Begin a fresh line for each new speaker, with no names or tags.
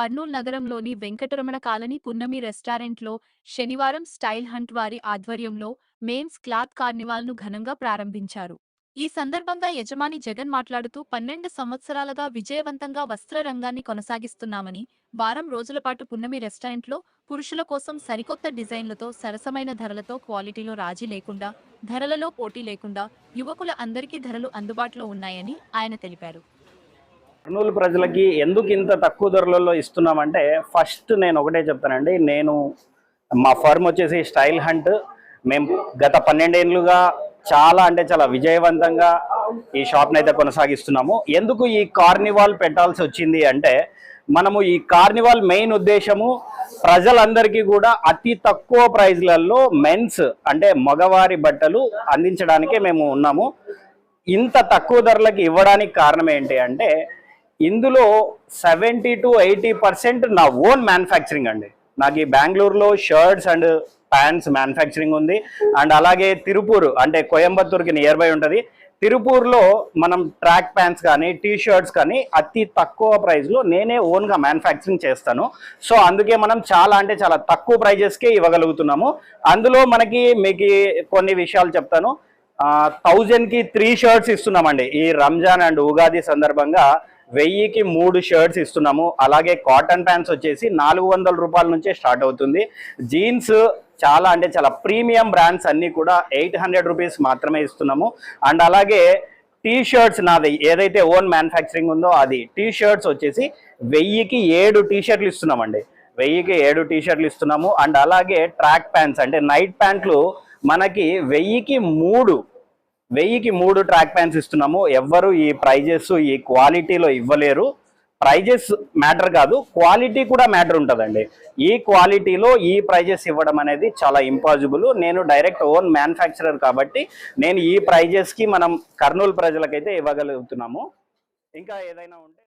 కర్నూలు నగరంలోని వెంకటరమణ కాలనీ పున్నమి రెస్టారెంట్లో శనివారం స్టైల్ హంట్ వారి ఆధ్వర్యంలో మేన్స్ క్లాత్ కార్నివాల్ను ఘనంగా ప్రారంభించారు. ఈ సందర్భంగా యజమాని జగన్ మాట్లాడుతూ 12 సంవత్సరాలుగా విజయవంతంగా వస్త్ర రంగాన్ని కొనసాగిస్తున్నామని, వారం రోజుల పాటు పున్నమి రెస్టారెంట్లో పురుషుల కోసం సరికొత్త డిజైన్లతో, సరసమైన ధరలతో, క్వాలిటీలో రాజీ లేకుండా, ధరలలో పోటీ లేకుండా యువకుల అందరికీ ధరలు అందుబాటులో ఉన్నాయని ఆయన తెలిపారు.
కర్నూలు ప్రజలకి ఎందుకు ఇంత తక్కువ ధరలలో ఇస్తున్నామంటే, ఫస్ట్ నేను ఒకటే చెప్తానండి. మా ఫర్మ్ వచ్చేసి స్టైల్ హంట్. మేము గత 12 ఏళ్ళుగా చాలా విజయవంతంగా ఈ షాప్ని అయితే కొనసాగిస్తున్నాము. ఎందుకు ఈ కార్నివాల్ పెట్టాల్సి వచ్చింది అంటే, మనము ఈ కార్నివాల్ మెయిన్ ఉద్దేశము ప్రజలందరికీ కూడా అతి తక్కువ ప్రైజ్లలో మెన్స్ అంటే మగవారి బట్టలు అందించడానికే మేము ఉన్నాము. ఇంత తక్కువ ధరలకు ఇవ్వడానికి కారణం ఏంటి అంటే, ఇందులో 70 to 80% నా ఓన్ మ్యానుఫ్యాక్చరింగ్ అండి. నాకు ఈ బెంగళూరులో షర్ట్స్ అండ్ ప్యాంట్స్ మ్యానుఫ్యాక్చరింగ్ ఉంది. అండ్ అలాగే తిరుపూర్ అంటే కోయంబత్తూర్కి నియర్ బై ఉంటుంది. తిరుపూర్లో మనం ట్రాక్ ప్యాంట్స్ కానీ టీ షర్ట్స్ కానీ అతి తక్కువ ప్రైస్లో నేనే ఓన్గా మ్యానుఫ్యాక్చరింగ్ చేస్తాను. సో అందుకే మనం చాలా తక్కువ ప్రైజెస్కే ఇవ్వగలుగుతున్నాము. అందులో మీకు కొన్ని విషయాలు చెప్తాను. 1000కి 3 షర్ట్స్ ఇస్తున్నామండి. ఈ రంజాన్ అండ్ ఉగాది సందర్భంగా 1000కి 3 షర్ట్స్ ఇస్తున్నాము. అలాగే కాటన్ ప్యాంట్స్ వచ్చేసి 400 రూపాయల నుంచే స్టార్ట్ అవుతుంది. జీన్స్ చాలా ప్రీమియం బ్రాండ్స్ అన్నీ కూడా 800 రూపీస్ మాత్రమే ఇస్తున్నాము. అండ్ అలాగే టీ షర్ట్స్ నాది ఏదైతే ఓన్ మ్యానుఫ్యాక్చరింగ్ ఉందో అది టీ షర్ట్స్ వచ్చేసి 1000కి 7 టీ షర్ట్లు ఇస్తున్నామండి. 1000కి 7 టీ షర్ట్లు ఇస్తున్నాము. అండ్ అలాగే ట్రాక్ ప్యాంట్స్ అంటే నైట్ ప్యాంట్లు మనకి 1000కి 3 ట్రాక్ ప్యాంట్స్ ఇస్తున్నాము. ఎవ్వరు ఈ ప్రైజెస్ ఈ క్వాలిటీలో ఇవ్వలేరు. ప్రైజెస్ మ్యాటర్ కాదు, క్వాలిటీ కూడా మ్యాటర్ ఉంటుందండి. ఈ క్వాలిటీలో ఈ ప్రైజెస్ ఇవ్వడం అనేది చాలా ఇంపాసిబుల్. నేను డైరెక్ట్ ఓన్ మ్యానుఫ్యాక్చరర్ కాబట్టి నేను ఈ ప్రైజెస్కి మనం కర్నూలు ప్రజలకైతే ఇవ్వగలుగుతున్నాము. ఇంకా ఏదైనా ఉంటే